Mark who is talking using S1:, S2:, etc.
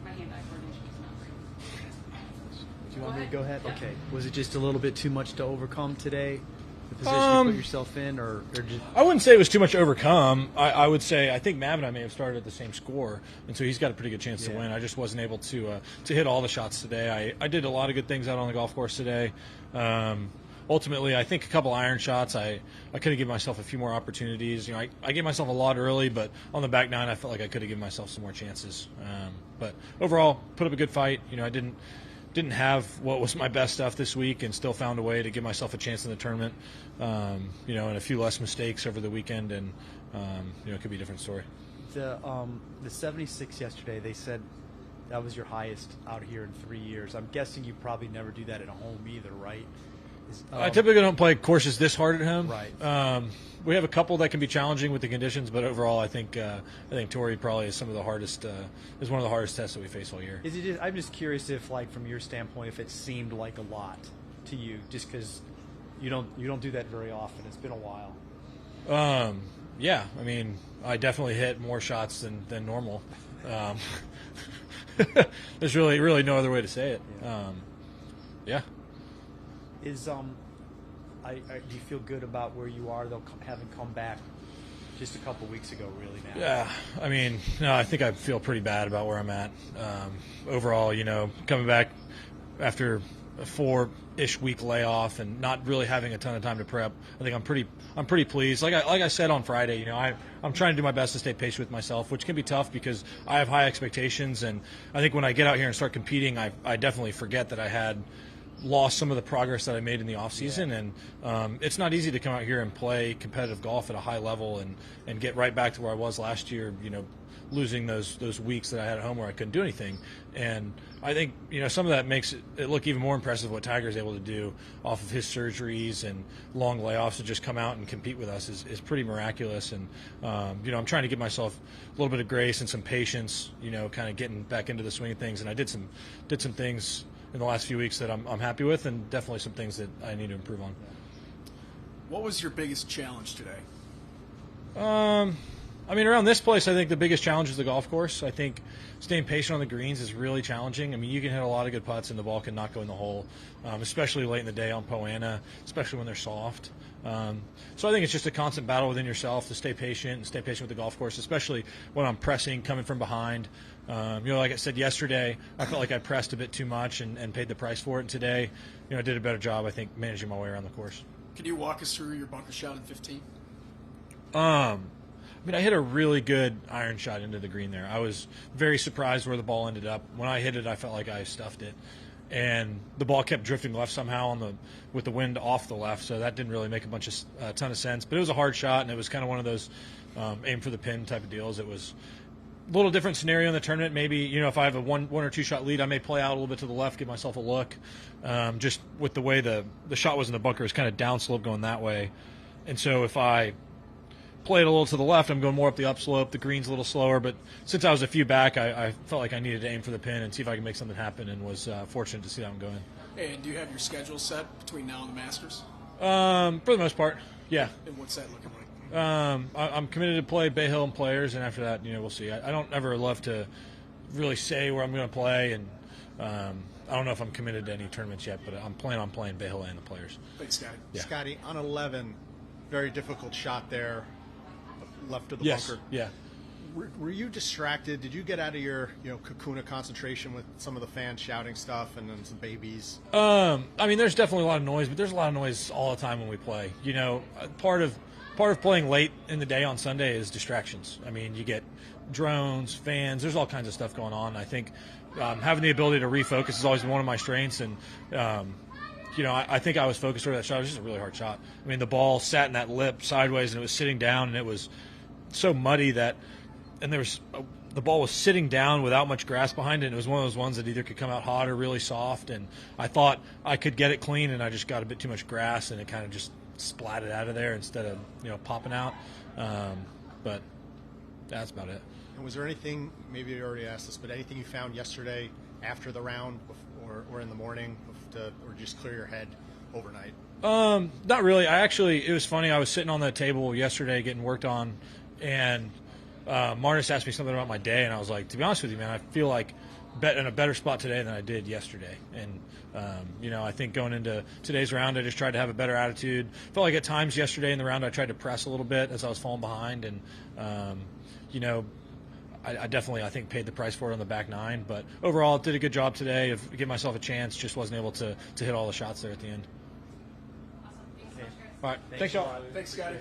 S1: My hand-eye coordination is not great.
S2: Do you want me to go ahead? Okay. Was it just a little bit too much to overcome today? The position you put yourself in, or just...
S3: I wouldn't say it was too much to overcome. I would say I think Mav and I may have started at the same score, and so he's got a pretty good chance to win. I just wasn't able to hit all the shots today. I did a lot of good things out on the golf course today. Ultimately, I think a couple iron shots, I could have given myself a few more opportunities. I gave myself a lot early, but on the back nine, I felt like I could have given myself some more chances. But overall, put up a good fight. I didn't have what was my best stuff this week and still found a way to give myself a chance in the tournament, and a few less mistakes over the weekend, and it could be a different story.
S2: The 76 yesterday, they said that was your highest out here in 3 years. I'm guessing you probably never do that at home either, right?
S3: I typically don't play courses this hard at home.
S2: Right.
S3: We have a couple that can be challenging with the conditions, but overall, I think Torrey probably is one of the hardest tests that we face all year.
S2: I'm just curious if, like, from your standpoint, if it seemed like a lot to you, just because you don't do that very often. It's been a while.
S3: Yeah. I mean, I definitely hit more shots than normal. There's really no other way to say it. Yeah.
S2: Do you feel good about where you are, though, having come back just a couple weeks ago, really, now?
S3: Yeah, I mean, no, I think I feel pretty bad about where I'm at. Overall, coming back after a 4-ish week layoff and not really having a ton of time to prep, I think I'm pretty pleased. Like I said on Friday, I'm trying to do my best to stay patient with myself, which can be tough because I have high expectations, and I think when I get out here and start competing, I definitely forget that I had lost some of the progress that I made in the off season, and it's not easy to come out here and play competitive golf at a high level and get right back to where I was last year, losing those weeks that I had at home where I couldn't do anything. And I think some of that makes it look even more impressive what Tiger's able to do off of his surgeries and long layoffs to just come out and compete with us is pretty miraculous. And I'm trying to give myself a little bit of grace and some patience, kind of getting back into the swing of things. And I did some things in the last few weeks that I'm happy with, and definitely some things that I need to improve on.
S4: What was your biggest challenge today?
S3: I mean, around this place, I think the biggest challenge is the golf course. I think staying patient on the greens is really challenging. I mean, you can hit a lot of good putts and the ball can not go in the hole, especially late in the day on Poana, especially when they're soft. So I think it's just a constant battle within yourself to stay patient and stay patient with the golf course, especially when I'm pressing, coming from behind. Like I said yesterday, I felt like I pressed a bit too much and paid the price for it. And today, I did a better job, I think, managing my way around the course.
S4: Can you walk us through your bunker shot in 15?
S3: I hit a really good iron shot into the green there. I was very surprised where the ball ended up. When I hit it, I felt like I stuffed it. And the ball kept drifting left somehow with the wind off the left, so that didn't really make a ton of sense. But it was a hard shot, and it was kind of one of those aim for the pin type of deals. It was a little different scenario in the tournament. Maybe, if I have a one or two shot lead, I may play out a little bit to the left, give myself a look. Just with the way the shot was in the bunker, it was kind of downslope going that way. And so if I play it a little to the left, I'm going more up the upslope. The green's a little slower, but since I was a few back, I felt like I needed to aim for the pin and see if I could make something happen, and was fortunate to see that one go in.
S4: Hey, and do you have your schedule set between now and the Masters?
S3: For the most part, yeah.
S4: And what's that looking like?
S3: I'm committed to play Bay Hill and Players, and after that, we'll see. I don't ever love to really say where I'm going to play, and I don't know if I'm committed to any tournaments yet, but I'm planning on playing Bay Hill and the Players.
S4: Thanks, Scotty.
S3: Yeah.
S5: Scotty, on 11, very difficult shot there, left of the
S3: yes.
S5: bunker.
S3: Yeah.
S5: Were you distracted? Did you get out of your cocoon of concentration with some of the fans shouting stuff and then some babies?
S3: There's definitely a lot of noise, but there's a lot of noise all the time when we play. Part of playing late in the day on Sunday is distractions. I mean, you get drones, fans. There's all kinds of stuff going on. I think having the ability to refocus is always one of my strengths, and I think I was focused over that shot. It was just a really hard shot. I mean, the ball sat in that lip sideways, and it was sitting down, and it was so muddy the ball was sitting down without much grass behind it, and it was one of those ones that either could come out hot or really soft, and I thought I could get it clean, and I just got a bit too much grass, and it kind of just splatted out of there instead of popping out. But that's about it.
S5: And was there anything, maybe you already asked this, but anything you found yesterday after the round or in the morning or just clear your head overnight?
S3: Not really. It was funny. I was sitting on the table yesterday getting worked on, and Marnus asked me something about my day, and I was like, to be honest with you, man, I feel like in a better spot today than I did yesterday. And, I think going into today's round, I just tried to have a better attitude. Felt like at times yesterday in the round I tried to press a little bit as I was falling behind. And, I definitely, I think, paid the price for it on the back nine. But overall, did a good job today of giving myself a chance. Just wasn't able to hit all the shots there at the end.
S1: Awesome. Thanks so much, guys.
S3: All right. Thanks y'all.
S4: Thanks, Scotty.